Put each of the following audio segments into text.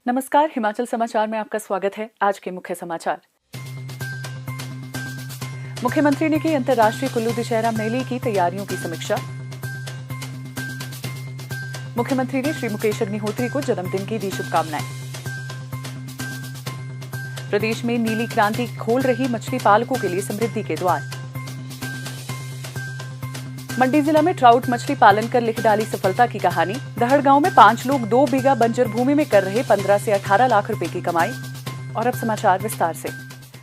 नमस्कार, हिमाचल समाचार में आपका स्वागत है। आज के मुख्य समाचार। मुख्यमंत्री ने की अंतर्राष्ट्रीय कुल्लू दशहरा मेले की तैयारियों की समीक्षा। मुख्यमंत्री ने श्री मुकेश अग्निहोत्री को जन्मदिन की दी शुभकामनाएं। प्रदेश में नीली क्रांति खोल रही मछली पालकों के लिए समृद्धि के द्वार। मंडी जिला में ट्राउट मछली पालन कर लिख डाली सफलता की कहानी। दहड़ गांव में 5 लोग 2 बीघा बंजर भूमि में कर रहे 15 से 18 लाख रुपए की कमाई। और अब समाचार विस्तार से।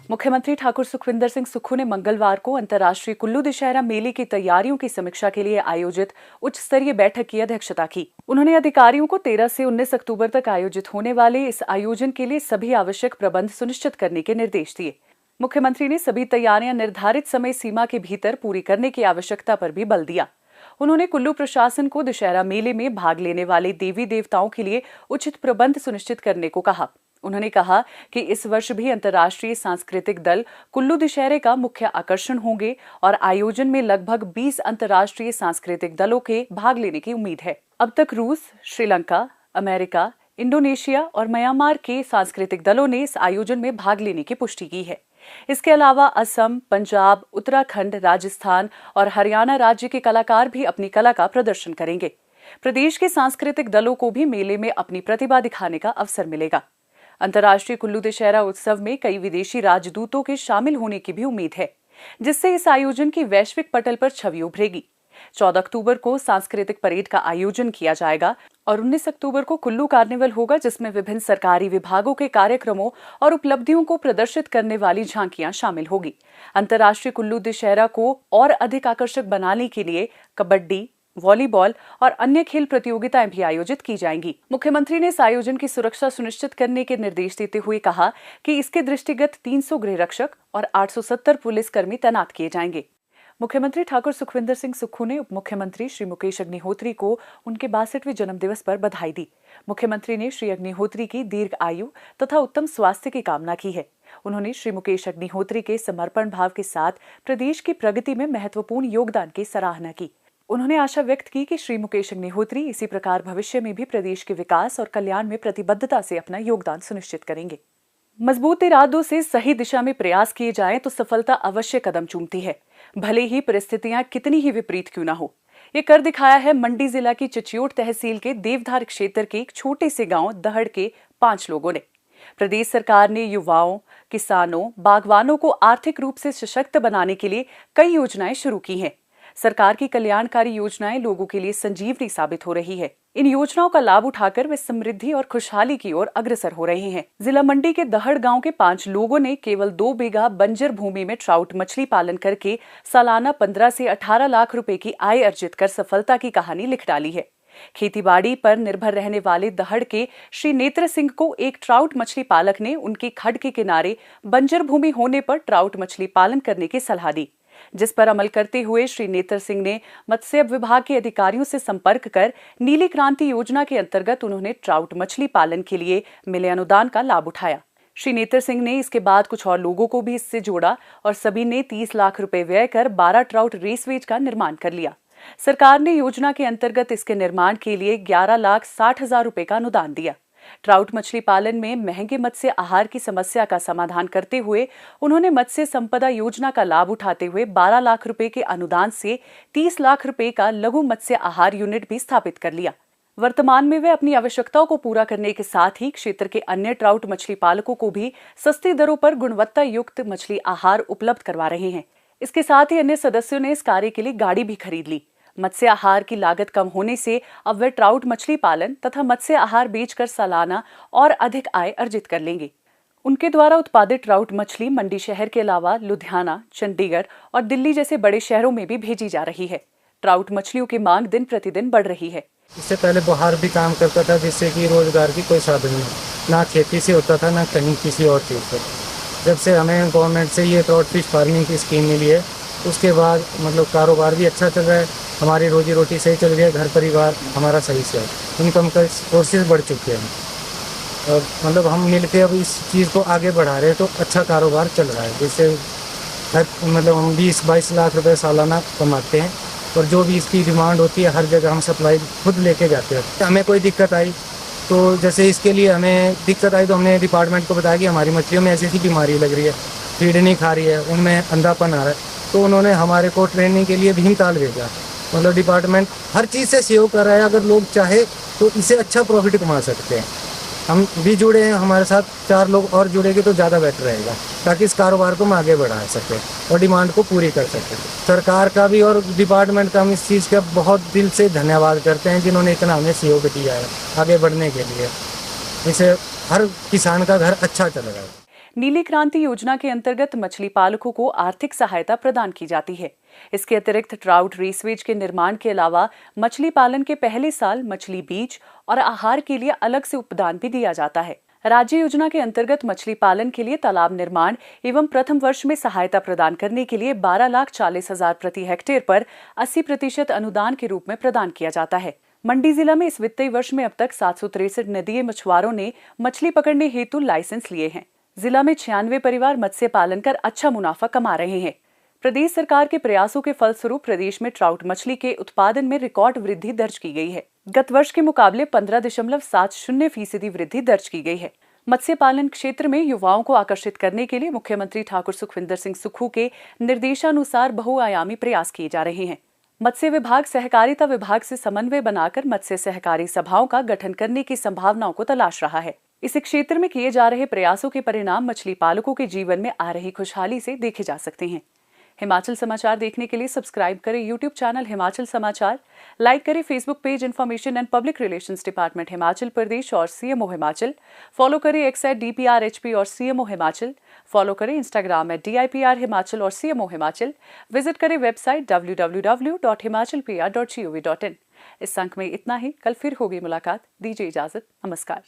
मुख्यमंत्री ठाकुर सुखविंदर सिंह सुक्खू ने मंगलवार को अंतर्राष्ट्रीय कुल्लू दशहरा मेले की तैयारियों की समीक्षा के लिए आयोजित उच्च स्तरीय बैठक की अध्यक्षता की। उन्होंने अधिकारियों को 13 से 19 अक्टूबर तक आयोजित होने वाले इस आयोजन के लिए सभी आवश्यक प्रबंध सुनिश्चित करने के निर्देश दिए। मुख्यमंत्री ने सभी तैयारियां निर्धारित समय सीमा के भीतर पूरी करने की आवश्यकता पर भी बल दिया। उन्होंने कुल्लू प्रशासन को दशहरा मेले में भाग लेने वाले देवी देवताओं के लिए उचित प्रबंध सुनिश्चित करने को कहा। उन्होंने कहा कि इस वर्ष भी अंतर्राष्ट्रीय सांस्कृतिक दल कुल्लू दशहरे का मुख्य आकर्षण होंगे और आयोजन में लगभग 20 अंतर्राष्ट्रीय सांस्कृतिक दलों के भाग लेने की उम्मीद है। अब तक रूस, श्रीलंका, अमेरिका, इंडोनेशिया और म्यांमार के सांस्कृतिक दलों ने इस आयोजन में भाग लेने की पुष्टि की है। इसके अलावा असम, पंजाब, उत्तराखंड, राजस्थान और हरियाणा राज्य के कलाकार भी अपनी कला का प्रदर्शन करेंगे। प्रदेश के सांस्कृतिक दलों को भी मेले में अपनी प्रतिभा दिखाने का अवसर मिलेगा। अंतर्राष्ट्रीय कुल्लू दशहरा उत्सव में कई विदेशी राजदूतों के शामिल होने की भी उम्मीद है, जिससे इस आयोजन की वैश्विक पटल पर छवि उभरेगी। 14 अक्टूबर को सांस्कृतिक परेड का आयोजन किया जाएगा और 19 अक्टूबर को कुल्लू कार्निवल होगा, जिसमें विभिन्न सरकारी विभागों के कार्यक्रमों और उपलब्धियों को प्रदर्शित करने वाली झांकियां शामिल होगी। अंतर्राष्ट्रीय कुल्लू दशहरा को और अधिक आकर्षक बनाने के लिए कबड्डी, वॉलीबॉल और अन्य खेल प्रतियोगिताएं भी आयोजित की जाएंगी। मुख्यमंत्री ने इस आयोजन की सुरक्षा सुनिश्चित करने के निर्देश देते हुए कहा कि इसके दृष्टिगत 300 गृह रक्षक और 870 पुलिसकर्मी तैनात किए जाएंगे। मुख्यमंत्री ठाकुर सुखविंदर सिंह सुक्खू ने उप मुख्यमंत्री श्री मुकेश अग्निहोत्री को उनके 62वें जन्मदिवस पर बधाई दी। मुख्यमंत्री ने श्री अग्निहोत्री की दीर्घ आयु तथा उत्तम स्वास्थ्य की कामना की है। उन्होंने श्री मुकेश अग्निहोत्री के समर्पण भाव के साथ प्रदेश की प्रगति में महत्वपूर्ण योगदान की सराहना की। उन्होंने आशा व्यक्त की कि श्री मुकेश अग्निहोत्री इसी प्रकार भविष्य में भी प्रदेश के विकास और कल्याण में प्रतिबद्धता से अपना योगदान सुनिश्चित करेंगे। मजबूत इरादों से सही दिशा में प्रयास किए जाएं तो सफलता अवश्य कदम चूमती है, भले ही परिस्थितियां कितनी ही विपरीत क्यों ना हो। ये कर दिखाया है मंडी जिला की चिचियोट तहसील के देवधार क्षेत्र के एक छोटे से गांव दहड़ के 5 लोगों ने। प्रदेश सरकार ने युवाओं, किसानों, बागवानों को आर्थिक रूप से सशक्त बनाने के लिए कई योजनाएं शुरू की हैं। सरकार की कल्याणकारी योजनाएं लोगों के लिए संजीवनी साबित हो रही है। इन योजनाओं का लाभ उठाकर वे समृद्धि और खुशहाली की ओर अग्रसर हो रहे हैं। जिला मंडी के दहड़ गांव के 5 लोगों ने केवल 2 बीघा बंजर भूमि में ट्राउट मछली पालन करके सालाना 15 से 18 लाख रुपए की आय अर्जित कर सफलता की कहानी लिख डाली है। खेतीबाड़ी पर निर्भर रहने वाले दहड़ के श्री नेत्र सिंह को एक ट्राउट मछली पालक ने उनकी खड्ड के किनारे बंजर भूमि होने पर ट्राउट मछली पालन करने की सलाह दी, जिस पर अमल करते हुए श्री नेत्र सिंह ने मत्स्य विभाग के अधिकारियों से संपर्क कर नीली क्रांति योजना के अंतर्गत उन्होंने ट्राउट मछली पालन के लिए मिले अनुदान का लाभ उठाया। श्री नेत्र सिंह ने इसके बाद कुछ और लोगों को भी इससे जोड़ा और सभी ने 30 लाख रुपए व्यय कर 12 ट्राउट रेसवेज का निर्माण कर लिया। सरकार ने योजना के अंतर्गत इसके निर्माण के लिए 11,60,000 रुपए का अनुदान दिया। ट्राउट मछली पालन में महंगे मत्स्य आहार की समस्या का समाधान करते हुए उन्होंने मत्स्य संपदा योजना का लाभ उठाते हुए 12 लाख रुपए के अनुदान से 30 लाख रुपए का लघु मत्स्य आहार यूनिट भी स्थापित कर लिया। वर्तमान में वे अपनी आवश्यकताओं को पूरा करने के साथ ही क्षेत्र के अन्य ट्राउट मछली पालकों को भी सस्ती दरों पर गुणवत्ता युक्त मछली आहार उपलब्ध करवा रहे हैं। इसके साथ ही अन्य सदस्यों ने इस कार्य के लिए गाड़ी भी खरीद ली। मत्स्य आहार की लागत कम होने से अब वे ट्राउट मछली पालन तथा मत्स्य आहार बेचकर सालाना और अधिक आय अर्जित कर लेंगे। उनके द्वारा उत्पादित ट्राउट मछली मंडी शहर के अलावा लुधियाना, चंडीगढ़ और दिल्ली जैसे बड़े शहरों में भी भेजी जा रही है। ट्राउट मछलियों की मांग दिन प्रतिदिन बढ़ रही है। इससे पहले बाहर भी काम करता था, जिससे कि रोजगार की कोई साधन नहीं, ना खेती से होता था ना कहीं किसी और चीज़ से। जब से हमें गवर्नमेंट से ये ट्राउट फिश फार्मिंग की स्कीम मिली है, उसके बाद मतलब कारोबार भी अच्छा चल रहा है, हमारी रोजी रोटी सही चल रही है, घर परिवार हमारा सही से है, इनकम का सोर्सेज बढ़ चुके हैं। और मतलब हम मिलके अब इस चीज़ को आगे बढ़ा रहे हैं, तो अच्छा कारोबार चल रहा है। जैसे मतलब हम 20-22 लाख रुपए सालाना कमाते हैं और जो भी इसकी डिमांड होती है हर जगह हम सप्लाई खुद लेके जाते हैं। हमें कोई दिक्कत आई तो जैसे इसके लिए हमें दिक्कत आई तो हमने डिपार्टमेंट को बताया कि हमारी मछलियों में ऐसी ऐसी बीमारी लग रही है, फीड नहीं खा रही है, उनमें अंधापन आ रहा है। तो उन्होंने हमारे को ट्रेनिंग के लिए भीमताल भेजा। मतलब डिपार्टमेंट हर चीज़ से सहयोग कर रहा है। अगर लोग चाहे तो इसे अच्छा प्रॉफिट कमा सकते हैं। हम भी जुड़े हैं, हमारे साथ 4 लोग और जुड़ेंगे तो ज़्यादा बेटर रहेगा, ताकि इस कारोबार को हम आगे बढ़ा सकें और डिमांड को पूरी कर सकें। सरकार का भी और डिपार्टमेंट का हम इस चीज़ का बहुत दिल से धन्यवाद करते हैं, जिन्होंने इतना हमें सहयोग दिया है आगे बढ़ने के लिए। इससे हर किसान का घर अच्छा चल रहा है। नीली क्रांति योजना के अंतर्गत मछली पालकों को आर्थिक सहायता प्रदान की जाती है। इसके अतिरिक्त ट्राउट रेसवेज के निर्माण के अलावा मछली पालन के पहले साल मछली बीज और आहार के लिए अलग से उपदान भी दिया जाता है। राज्य योजना के अंतर्गत मछली पालन के लिए तालाब निर्माण एवं प्रथम वर्ष में सहायता प्रदान करने के लिए 12,40,000 प्रति हेक्टेयर पर 80% अनुदान के रूप में प्रदान किया जाता है। मंडी जिला में इस वित्तीय वर्ष में अब तक 763 नदीय मछुआरों ने मछली पकड़ने हेतु लाइसेंस लिए हैं। जिला में 96 परिवार मत्स्य पालन कर अच्छा मुनाफा कमा रहे हैं। प्रदेश सरकार के प्रयासों के फलस्वरूप प्रदेश में ट्राउट मछली के उत्पादन में रिकॉर्ड वृद्धि दर्ज की गई है। गत वर्ष के मुकाबले 15.70% वृद्धि दर्ज की गई है। मत्स्य पालन क्षेत्र में युवाओं को आकर्षित करने के लिए मुख्यमंत्री ठाकुर सुखविंदर सिंह सुक्खू के निर्देशानुसार बहुआयामी प्रयास किए जा रहे हैं। मत्स्य विभाग सहकारिता विभाग से समन्वय बनाकर मत्स्य सहकारी सभाओं का गठन करने की संभावनाओं को तलाश रहा है। इस क्षेत्र में किए जा रहे प्रयासों के परिणाम मछली पालकों के जीवन में आ रही खुशहाली से देखे जा सकते हैं। हिमाचल समाचार देखने के लिए सब्सक्राइब करें यूट्यूब चैनल हिमाचल समाचार, लाइक करें Facebook page information and public relations department Himachal Pradesh और सीएमओ हिमाचल, फॉलो करें एक्स @DPRHP और सीएमओ हिमाचल, फॉलो करें इंस्टाग्राम @DIPR हिमाचल और सीएमओ हिमाचल, विजिट करें वेबसाइट www.himachalpr.gov.in। इस अंक में इतना ही। कल फिर होगी मुलाकात। दीजिए इजाजत। नमस्कार।